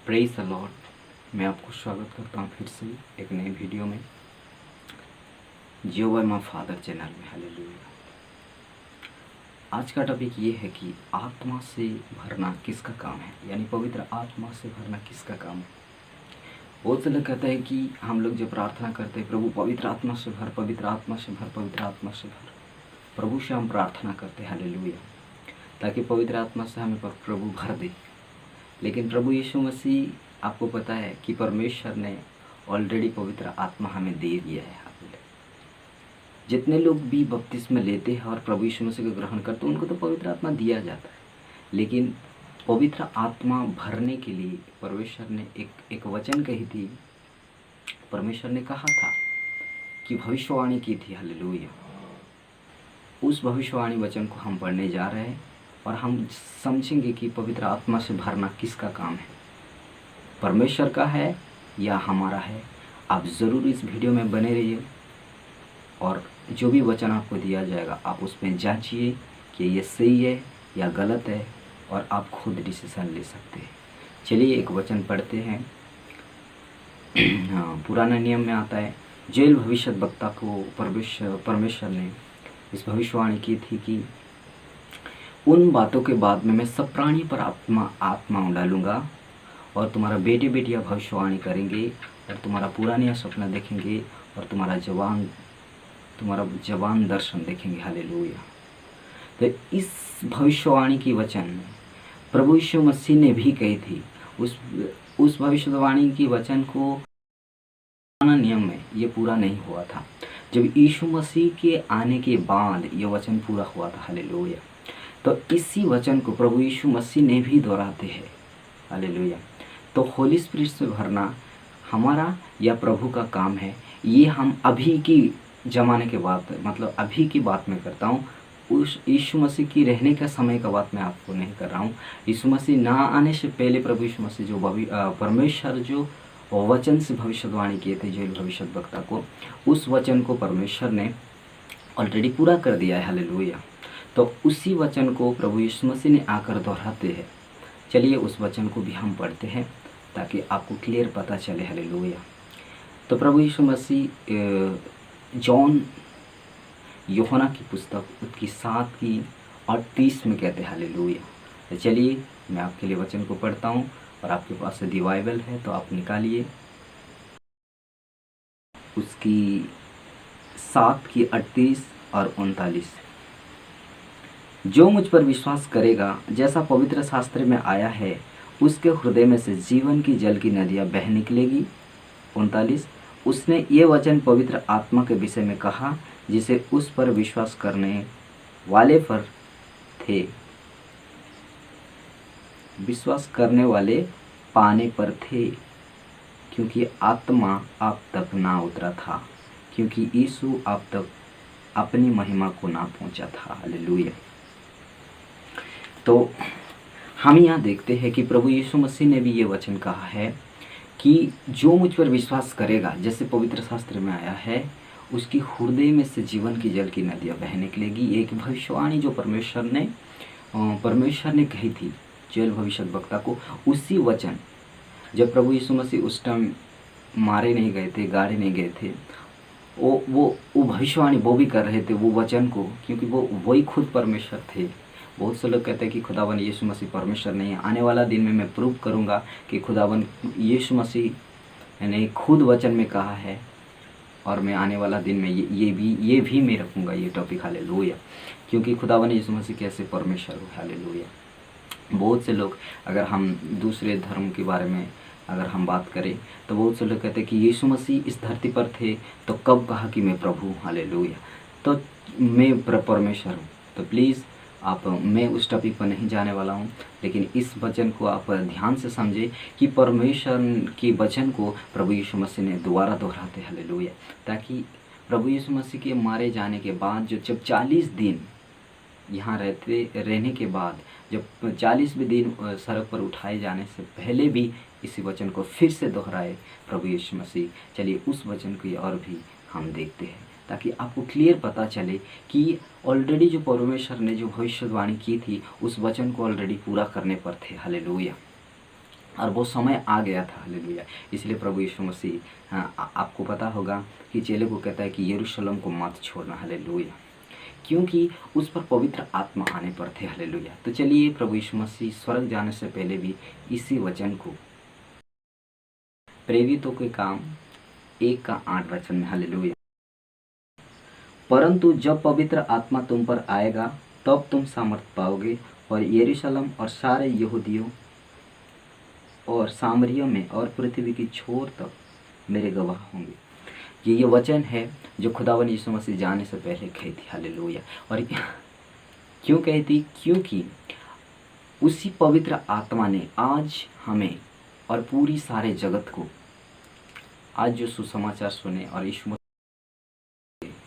Praise the Lord. मैं आपको स्वागत करता हूँ फिर से एक नए वीडियो में जियो बाय माय फादर चैनल में। हालेलुया। आज का टॉपिक ये है कि आत्मा से भरना किसका काम है, यानी पवित्र आत्मा से भरना किसका काम है। बहुत से लोग कहते हैं कि हम लोग जो प्रार्थना करते हैं, प्रभु पवित्र आत्मा से भर, पवित्र आत्मा से भर, पवित्र आत्मा से भर। प्रभु से हम प्रार्थना करते हैं हालेलुया, ताकि पवित्र आत्मा से हमें प्रभु भर दे। लेकिन प्रभु यीशु मसीह, आपको पता है कि परमेश्वर ने ऑलरेडी पवित्र आत्मा हमें दे दिया है। जितने लोग भी बपतिस्मा लेते हैं और प्रभु यीशु मसीह को ग्रहण करते हैं, उनको तो पवित्र आत्मा दिया जाता है। लेकिन पवित्र आत्मा भरने के लिए परमेश्वर ने एक वचन कही थी। परमेश्वर ने कहा था कि भविष्यवाणी की थी। हालेलुया। उस भविष्यवाणी वचन को हम पढ़ने जा रहे हैं और हम समझेंगे कि पवित्र आत्मा से भरना किसका काम है, परमेश्वर का है या हमारा है। आप ज़रूर इस वीडियो में बने रहिए और जो भी वचन आपको दिया जाएगा आप उसमें जांचिए कि ये सही है या गलत है, और आप खुद डिसीजन ले सकते हैं। चलिए एक वचन पढ़ते हैं। हाँ, पुराना नियम में आता है, जोएल भविष्यद्वक्ता को परमेश्वर ने इस भविष्यवाणी की थी कि उन बातों के बाद में मैं सब प्राणी पर आत्मा डालूंगा और तुम्हारा बेटे बेटियां भविष्यवाणी करेंगे और तुम्हारा पूरा नया सपना देखेंगे और तुम्हारा जवान दर्शन देखेंगे। हालेलुया। तो इस भविष्यवाणी की वचन प्रभु यीशु मसीह ने भी कही थी। उस भविष्यवाणी की वचन को पुराना नियम में ये पूरा नहीं हुआ था। जब यीशु मसीह के आने के बाद ये वचन पूरा हुआ था। हालेलुया। तो इसी वचन को प्रभु यीशु मसीह ने भी दोहराते हैं। हालेलुया। तो होली स्पिरिट से भरना हमारा या प्रभु का काम है। ये हम अभी की ज़माने के बात, मतलब अभी की बात में करता हूँ। उस यीशु मसीह की रहने का समय का बात मैं आपको नहीं कर रहा हूँ। यीशु मसीह ना आने से पहले प्रभु यीशु मसीह जो परमेश्वर जो वचन से भविष्यवाणी किए थे जोएल भविष्यद्वक्ता को, उस वचन को परमेश्वर ने ऑलरेडी पूरा कर दिया है। हालेलुया। तो उसी वचन को प्रभु यीशु मसीह ने आकर दोहराते हैं। चलिए उस वचन को भी हम पढ़ते हैं ताकि आपको क्लियर पता चले। हालेलुया। तो प्रभु यीशु मसीह जॉन यूहन्ना की पुस्तक उसकी 7:38 में कहते हैं। हालेलुया। तो चलिए मैं आपके लिए वचन को पढ़ता हूँ और आपके पास यदि बाइबल है तो आप निकालिए। उसकी 7:38 और 39। जो मुझ पर विश्वास करेगा, जैसा पवित्र शास्त्र में आया है, उसके हृदय में से जीवन की जल की नदियाँ बह निकलेगी। 39। उसने ये वचन पवित्र आत्मा के विषय में कहा, जिसे उस पर विश्वास करने वाले पर थे, विश्वास करने वाले पाने पर थे, क्योंकि आत्मा आप तक ना उतरा था, क्योंकि यीशु आप तक अपनी महिमा को ना पहुंचा था। हालेलुया। तो हम यहाँ देखते हैं कि प्रभु यीशु मसीह ने भी ये वचन कहा है कि जो मुझ पर विश्वास करेगा, जैसे पवित्र शास्त्र में आया है, उसकी हृदय में से जीवन की जल की नदियाँ बह निकलेगी। एक भविष्यवाणी जो परमेश्वर ने कही थी जोएल भविष्यद्वक्ता को। उसी वचन जब प्रभु यीशु मसीह उस टाइम मारे नहीं गए थे, गाड़े नहीं गए थे, वो भविष्यवाणी वो भी कर रहे थे वो वचन को, क्योंकि वही खुद परमेश्वर थे। बहुत से लोग कहते हैं कि खुदावन यीशु मसीह परमेश्वर नहीं है। आने वाला दिन में मैं प्रूव करूंगा कि खुदावन यीशु मसीह ने खुद वचन में कहा है, और मैं आने वाला दिन में ये भी मैं रखूंगा ये टॉपिक। हालेलुया। क्योंकि खुदावन यीशु मसीह कैसे परमेश्वर हो। हालेलुया। बहुत से लोग, अगर हम दूसरे धर्म के बारे में अगर हम बात करें तो बहुत से लोग कहते हैं कि यीशु मसीह इस धरती पर थे तो कब कहा कि मैं प्रभु हूँ। हालेलुया। तो मैं परमेश्वर हूँ। तो प्लीज़ मैं उस टॉपिक पर नहीं जाने वाला हूँ, लेकिन इस वचन को आप ध्यान से समझे कि परमेश्वर के वचन को प्रभु यीशु मसीह ने दोबारा दोहराते। हालेलुया। ताकि प्रभु यीशु मसीह के मारे जाने के बाद जब 40 दिन यहाँ रहने के बाद, जब 40वें दिन सड़क पर उठाए जाने से पहले भी इसी वचन को फिर से दोहराए प्रभु यीशु मसीह। चलिए उस वचन को और भी हम देखते हैं ताकि आपको क्लियर पता चले कि ऑलरेडी जो परमेश्वर ने जो भविष्यवाणी की थी उस वचन को ऑलरेडी पूरा करने पर थे। हालेलुया। और वो समय आ गया था। हालेलुया। इसलिए प्रभु यीशु मसीह, आपको पता होगा कि चेले को कहता है कि यरूशलेम को मत छोड़ना। हालेलुया। क्योंकि उस पर पवित्र आत्मा आने पर थे। हालेलुया। तो चलिए, प्रभु यीशु मसीह स्वर्ग जाने से पहले भी इसी वचन को, प्रेरितों के काम 1:8 में, हालेलुया, परंतु जब पवित्र आत्मा तुम पर आएगा तब तुम सामर्थ पाओगे और यरूशलेम और सारे यहूदियों और सामरिया में और पृथ्वी की छोर तक मेरे गवाह होंगे। ये वचन है जो खुदावन यीशु मसीह जाने से पहले कही थी। हालेलुया। और क्यों कही थी? क्योंकि उसी पवित्र आत्मा ने आज हमें और पूरी सारे जगत को, आज जो सुसमाचार सुने और यीशु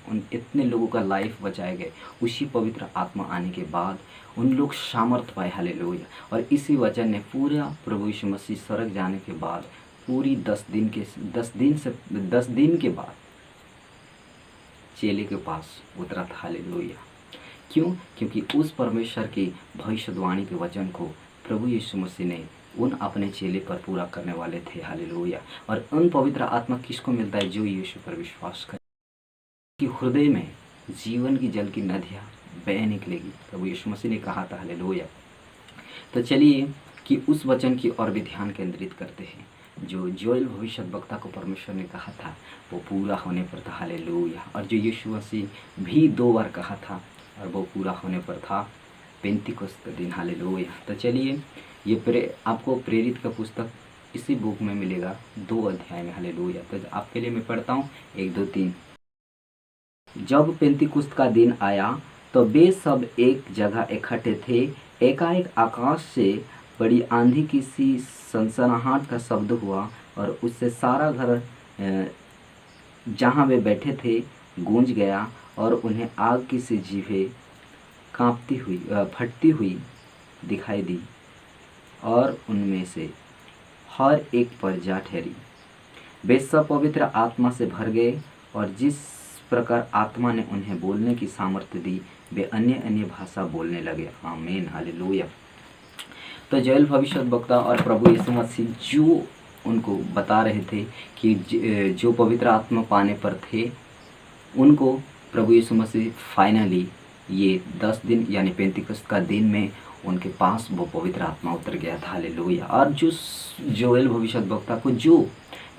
उन इतने लोगों का लाइफ बचाए गए, उसी पवित्र आत्मा आने के बाद उन लोग सामर्थ पाए। हालेलुया। और इसी वचन ने पूरा प्रभु यीशु मसीह स्वर्ग जाने के बाद पूरी 10 दिन के बाद चेले के पास उतरा था। हालेलुया। क्यों? क्योंकि उस परमेश्वर की भविष्यवाणी के वचन को प्रभु यीशु मसीह ने उन अपने चेले पर पूरा करने वाले थे। हालेलुया। और उन पवित्र आत्मा किसको मिलता है? जो यीशु पर विश्वास करे, कि हृदय में जीवन की जल की नदियाँ बह निकलेगी। प्रभु यीशु मसीह ने कहा था। हालेलुया। तो चलिए कि उस वचन की ओर भी ध्यान केंद्रित करते हैं। जो जोएल भविष्यद्वक्ता को परमेश्वर ने कहा था वो पूरा होने पर था। हालेलुया। और जो यीशु मसीह भी 2 बार कहा था और वो पूरा होने पर था पेंतीकोस्त का दिन। हालेलुया। तो चलिए, ये आपको प्रेरित का पुस्तक इसी बुक में मिलेगा 2 अध्याय में। हालेलुया। तो आपके लिए मैं पढ़ता हूँ 1, 2, 3। जब पेंतीकुस्त का दिन आया तो वे सब एक जगह इकट्ठे थे। एकाएक आकाश से बड़ी आंधी की सी सनसनाहट का शब्द हुआ और उससे सारा घर जहाँ वे बैठे थे गूंज गया और उन्हें आग की सी जीभें कांपती हुई फटती हुई दिखाई दी और उनमें से हर एक पर जा ठहरी। वे सब पवित्र आत्मा से भर गए और जिस प्रकार आत्मा ने उन्हें बोलने की सामर्थ्य दी वे अन्य अन्य भाषा बोलने लगे। आमीन। हालेलुया। तो जोएल भविष्यद्वक्ता और प्रभु यीशु मसीह जो उनको बता रहे थे कि जो पवित्र आत्मा पाने पर थे, उनको प्रभु यीशु मसीह फाइनली ये 10 दिन यानी पेंतीकोस्त का दिन में उनके पास वो पवित्र आत्मा उतर गया था। हालेलुया। और जो जोएल भविष्यद्वक्ता को जो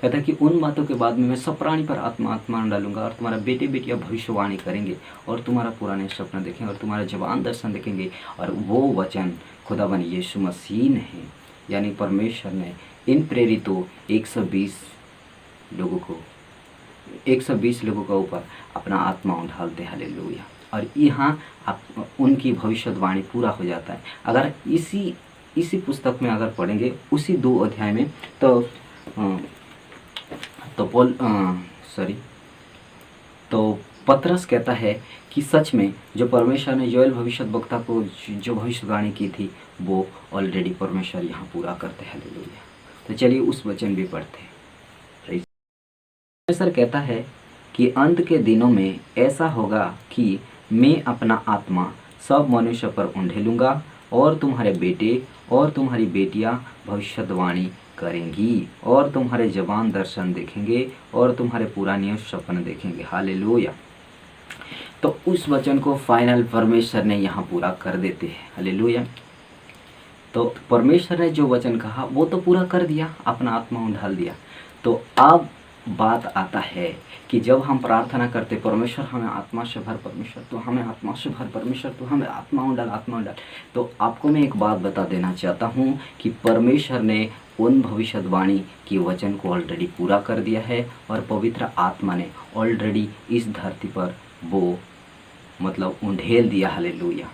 कहता है कि उन बातों के बाद में मैं सब प्राणी पर आत्मा डालूंगा और तुम्हारा बेटे बेटियां भविष्यवाणी करेंगे और तुम्हारा पुराने सपना देखेंगे और तुम्हारा जवान दर्शन देखेंगे। और वो वचन खुदावन यीशु मसीह ने, यानी परमेश्वर ने, इन प्रेरितों 120 लोगों के ऊपर अपना आत्मा डालते। हालेलुया। और यहाँ उनकी भविष्यवाणी पूरा हो जाता है। अगर इसी पुस्तक में अगर पढ़ेंगे उसी 2 अध्याय में तो पतरस कहता है कि सच में जो परमेश्वर ने जोएल भविष्यद्वक्ता को जो भविष्यवाणी की थी वो ऑलरेडी परमेश्वर यहाँ पूरा करते हैं। हालेलुया। तो चलिए उस वचन भी पढ़ते हैं। परमेश्वर कहता है कि अंत के दिनों में ऐसा होगा कि मैं अपना आत्मा सब मनुष्य पर उंडेलूंगा और तुम्हारे बेटे और तुम्हारी बेटियां भविष्यवाणी करेंगी और तुम्हारे जवान दर्शन देखेंगे और तुम्हारे पुराने सपने देखेंगे। हालेलुया। तो उस वचन को फाइनल परमेश्वर ने यहाँ पूरा कर देते हैं। हालेलुया। तो परमेश्वर ने जो वचन कहा वो तो पूरा कर दिया, अपना आत्मा डाल दिया। तो अब बात आता है कि जब हम प्रार्थना करते परमेश्वर हमें आत्मा से भर, परमेश्वर तो हमें आत्मा से भर, परमेश्वर तो हमें आत्मा डाल। तो आपको मैं एक बात बता देना चाहता हूँ कि परमेश्वर ने उन भविष्यवाणी की वचन को ऑलरेडी पूरा कर दिया है और पवित्र आत्मा ने ऑलरेडी इस धरती पर वो उंडेल दिया। हालेलुया।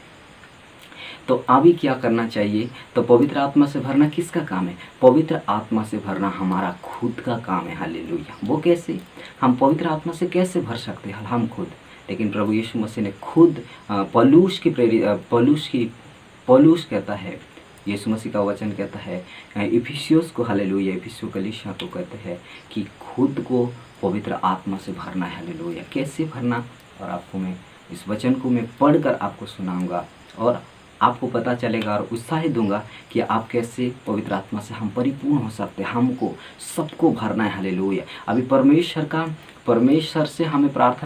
तो अभी क्या करना चाहिए? तो पवित्र आत्मा से भरना किसका काम है? पवित्र आत्मा से भरना हमारा खुद का काम है। हालेलुया। वो कैसे? हम पवित्र आत्मा से कैसे भर सकते हैं? हम खुद। लेकिन प्रभु यीशु मसीह ने खुद पौलुस कहता है, यीशु मसीह का वचन कहता है इफिसियोस को, हालेलुया, इफिसियो कलीसिया को कहते हैं कि खुद को पवित्र आत्मा से भरना है। हालेलुया। कैसे भरना? और आपको मैं इस वचन को मैं पढ़कर आपको सुनाऊंगा और आपको पता चलेगा और उत्साहित दूंगा कि आप कैसे पवित्र आत्मा से हम परिपूर्ण हो सकते हैं। हमको सबको भरना है। हालेलुया। अभी परमेश्वर से हमें प्रार्थना,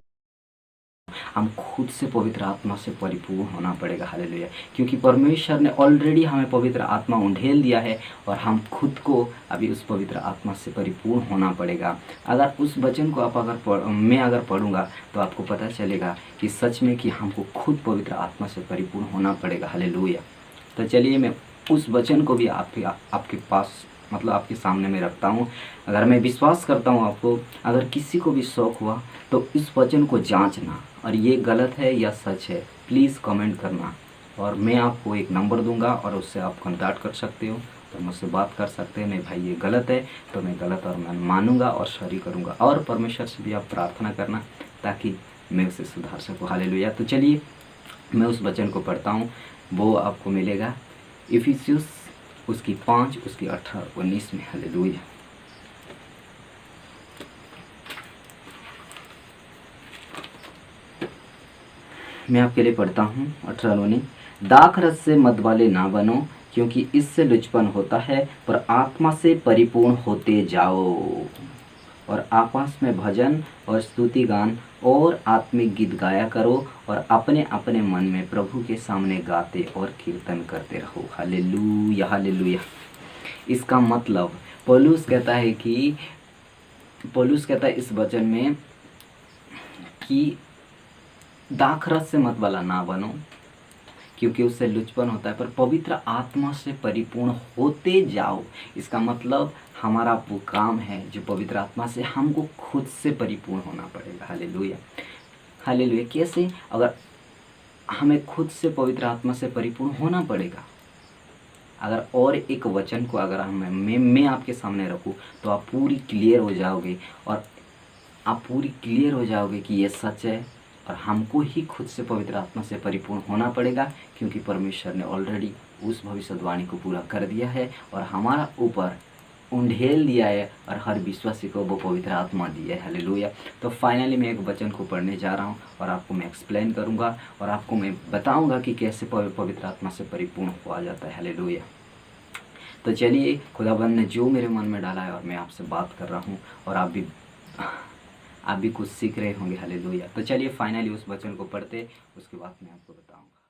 हम खुद से पवित्र आत्मा से परिपूर्ण होना पड़ेगा। हालेलुया। क्योंकि परमेश्वर ने ऑलरेडी हमें पवित्र आत्मा उंडेल दिया है और हम खुद को अभी उस पवित्र आत्मा से परिपूर्ण होना पड़ेगा। अगर उस वचन को मैं अगर पढ़ूंगा तो आपको पता चलेगा कि सच में कि हमको खुद पवित्र आत्मा से परिपूर्ण होना पड़ेगा। हालेलुया। तो चलिए मैं उस वचन को भी आपके पास मतलब आपके सामने में रखता हूँ। अगर मैं विश्वास करता हूँ आपको अगर किसी को भी शौक हुआ तो इस वचन को जांचना और ये गलत है या सच है प्लीज़ कमेंट करना। और मैं आपको एक नंबर दूंगा और उससे आप कॉन्टैक्ट कर सकते हो, तो मुझसे बात कर सकते हैं। नहीं भाई ये गलत है तो मैं गलत और मैं मानूंगा और सॉरी करूंगा। और परमेश्वर से भी आप प्रार्थना करना ताकि मैं उसे सुधार सकूँ। हालेलुया। तो चलिए मैं उस वचन को पढ़ता हूँ। वो आपको मिलेगा इफिसियस उसकी 5 उसकी 18-19 में। हालेलुया। मैं आपके लिए पढ़ता हूँ 18-19। दाखरस से मद वाले ना बनो क्योंकि इससे लुचपन होता है, पर आत्मा से परिपूर्ण होते जाओ और आपस में भजन और स्तुति गान और आत्मिक गीत गाया करो और अपने अपने मन में प्रभु के सामने गाते और कीर्तन करते रहो। हालेलुया। हालेलुया। इसका मतलब पौलुस कहता है इस वचन में कि दाखरस से मत वाला ना बनो क्योंकि उससे लुचपन होता है, पर पवित्र आत्मा से परिपूर्ण होते जाओ। इसका मतलब हमारा वो काम है जो पवित्र आत्मा से हमको खुद से परिपूर्ण होना पड़ेगा। हालेलुया। हालेलुया। कैसे? अगर हमें खुद से पवित्र आत्मा से परिपूर्ण होना पड़ेगा। अगर और एक वचन को अगर मैं आपके सामने रखूँ तो आप पूरी क्लियर हो जाओगे और आप पूरी क्लियर हो जाओगे कि ये सच है और हमको ही खुद से पवित्र आत्मा से परिपूर्ण होना पड़ेगा क्योंकि परमेश्वर ने ऑलरेडी उस भविष्यवाणी को पूरा कर दिया है और हमारा ऊपर उंडेल दिया है और हर विश्वासी को वो पवित्र आत्मा दी है। हालेलुया। तो फाइनली मैं एक वचन को पढ़ने जा रहा हूँ और आपको मैं एक्सप्लेन करूँगा और आपको मैं बताऊँगा कि कैसे पवित्र आत्मा से परिपूर्ण हुआ जाता है। हालेलुया। तो चलिए खुदाबंद ने जो मेरे मन में डाला है और मैं आपसे बात कर रहा हूँ और आप भी कुछ सीख रहे होंगे। हालेलुया। तो चलिए फाइनली उस वचन को पढ़ते उसके बाद मैं आपको बताऊँगा।